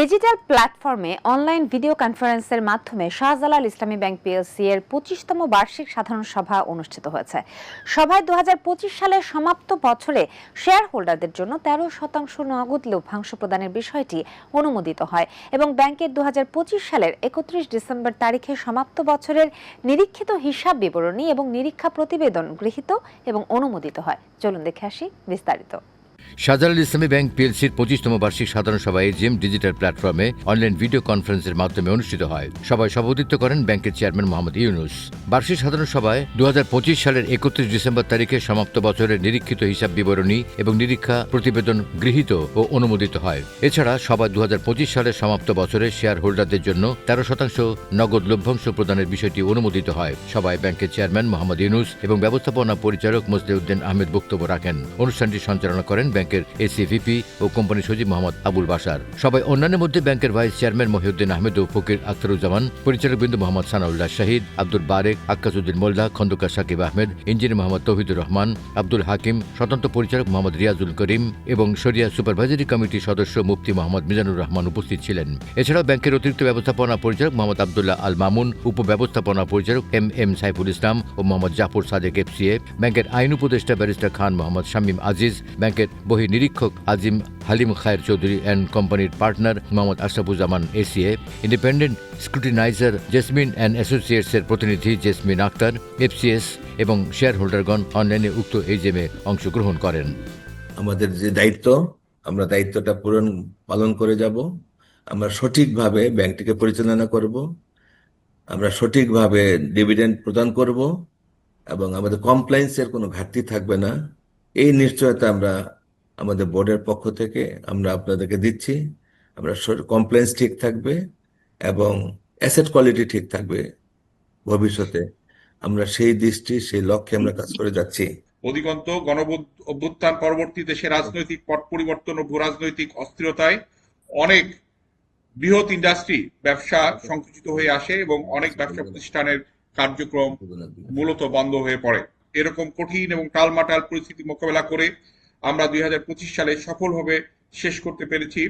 Digital প্ল্যাটফর্মে online video কনফারেন্সের মাধ্যমে শাহজালাল ইসলামী ব্যাংক পিএলসি এর 25তম বার্ষিক সাধারণ সভা অনুষ্ঠিত হয়েছে। সভায় 2025 সালের সমাপ্ত বছরে শেয়ার হোল্ডারদের জন্য 13% নগদ লভ্যাংশ প্রদানের বিষয়টি অনুমোদিত হয় এবং ব্যাংকের 2025 সালের 31 ডিসেম্বর তারিখে সমাপ্ত বছরের নিরীক্ষিত হিসাব বিবরণী এবং নিরীক্ষা প্রতিবেদন গৃহীত এবং অনুমোদিত হয়। চলুন দেখে আসি বিস্তারিত। শাহজালাল ইসলামী ব্যাংক পিএলসির 25তম বার্ষিক সাধারণ সভায় জিম ডিজিটাল প্ল্যাটফর্মে অনলাইন ভিডিও কনফারেন্সের মাধ্যমে অনুষ্ঠিত হয়। সভায় সভাপতিত্ব করেন ব্যাংকের চেয়ারম্যান মোহাম্মদ ইউনুস। বার্ষিক সাধারণ সভায় 2025 সালের 31 ডিসেম্বর তারিখে সমাপ্ত বছরের নিরীক্ষিত হিসাব বিবরণী এবং নিরীক্ষা প্রতিবেদন গৃহীত ও অনুমোদিত হয়। এছাড়া সভায় 2025 সালের সমাপ্ত বছরে শেয়ার হোল্ডারদের জন্য 13% নগদ লভ্যাংশ প্রদানের বিষয়টি অনুমোদিত হয়। সভায় ব্যাংকের চেয়ারম্যান মোহাম্মদ ইউনুস এবং ব্যবস্থাপনা পরিচালক মোজলেউদ্দিন আহমেদ বক্তব্য রাখেন। অনুষ্ঠানটি সঞ্চালনা করেন ব্যাংকের এসিভিপি ও কোম্পানি সচিব মোহাম্মদ আবুল বাশার। সবাই অন্যান্যের মধ্যে ব্যাংকের ভাইস চেয়ারম্যান মহিউদ্দিন আহমেদ ও ফকির আখতারুজ্জামান, পরিচালকবৃন্দ মোহাম্মদ সানাউল্লাহ শাহিদ, আব্দুল বারেক, আক্কাসউদ্দিন মোল্লা, খন্দকার সাকিব আহমেদ, ইঞ্জিনিয়ার মোহাম্মদ তৌহিদুর রহমান, আব্দুল হাকিম, স্বতন্ত্র পরিচালক মোহাম্মদ রিয়াজুল করিম এবং শরিয়া সুপারভাইজারি কমিটির সদস্য মুফতি মোহাম্মদ মিজানুর রহমান উপস্থিত ছিলেন। এছাড়াও ব্যাংকের অতিরিক্ত ব্যবস্থাপনা পরিচালক মোহাম্মদ আবদুল্লাহ আল মামুন, উপব্যবস্থাপনা পরিচালক এম সাইফুল ইসলাম ও মোহাম্মদ জাফর সাদেক এফসিএ, ব্যাংকের আইন উপদেষ্টা ব্যারিস্টার খান মোহাম্মদ শামীম আজিজ, ব্যাংকের বহি নিরীক্ষক আজিম হালিম খায়ের চৌধুরী অ্যান্ড কোম্পানির partner Mohammad Ashrafuzzaman ACA, independent scrutinizer Jesmin and অ্যাসোসিয়েটসের প্রতিনিধি জেসমিন আক্তার, এফসিএস এবং শেয়ার হোল্ডারগণ অনলাইনে উক্ত এজেমে অংশগ্রহণ করেন। আমাদের যে দায়িত্ব, আমরা দায়িত্বটা পালন করে যাব। আমরা সঠিকভাবে ব্যাংকটিকে পরিচালনা করব, আমরা সঠিকভাবে ডিভিডেন্ড প্রদান করব এবং আমাদের কমপ্লায়েন্সের কোনো ঘাটতি থাকবে না। এই নিশ্চয়তা আমরা আমাদের বোর্ডের পক্ষ থেকে আমরা আপনাদেরকে দিচ্ছি। আমরা কমপ্লায়েন্স ঠিক থাকবে এবং অ্যাসেট কোয়ালিটি ঠিক থাকবে ভবিষ্যতে। আমরা সেই দৃষ্টি, সেই লক্ষ্যে আমরা কাজ করে যাচ্ছি। অধিকন্ত অভ্যুত্থান পরবর্তী দেশে রাজনৈতিক পট পরিবর্তন ও ভূ রাজনৈতিক অস্থিরতায় অনেক বৃহৎ ইন্ডাস্ট্রি ব্যবসা সংকুচিত হয়ে আসে এবং অনেক ব্যবসা প্রতিষ্ঠানের কার্যক্রম মূলত বন্ধ হয়ে পড়ে। এরকম কঠিন এবং টালমাটাল পরিস্থিতি মোকাবেলা করে আমরা 2025 সালে সফলভাবে শেষ করতে পেরেছি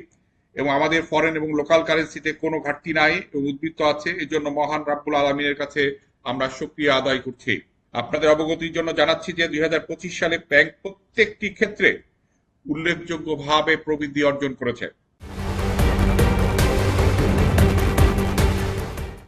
এবং আমাদের ফরেন এবং লোকাল কারেন্সিতে কোনো ঘাটতি নাই এবং উদ্বৃত্ত আছে। এর জন্য মহান রাব্বুল আলামিনের কাছে আমরা শুকরিয়া আদায় করছি। আপনাদের অবগতির জন্য জানাচ্ছি যে 2025 সালে ব্যাংক প্রত্যেকটি ক্ষেত্রে উল্লেখযোগ্যভাবে প্রবৃদ্ধি অর্জন করেছে।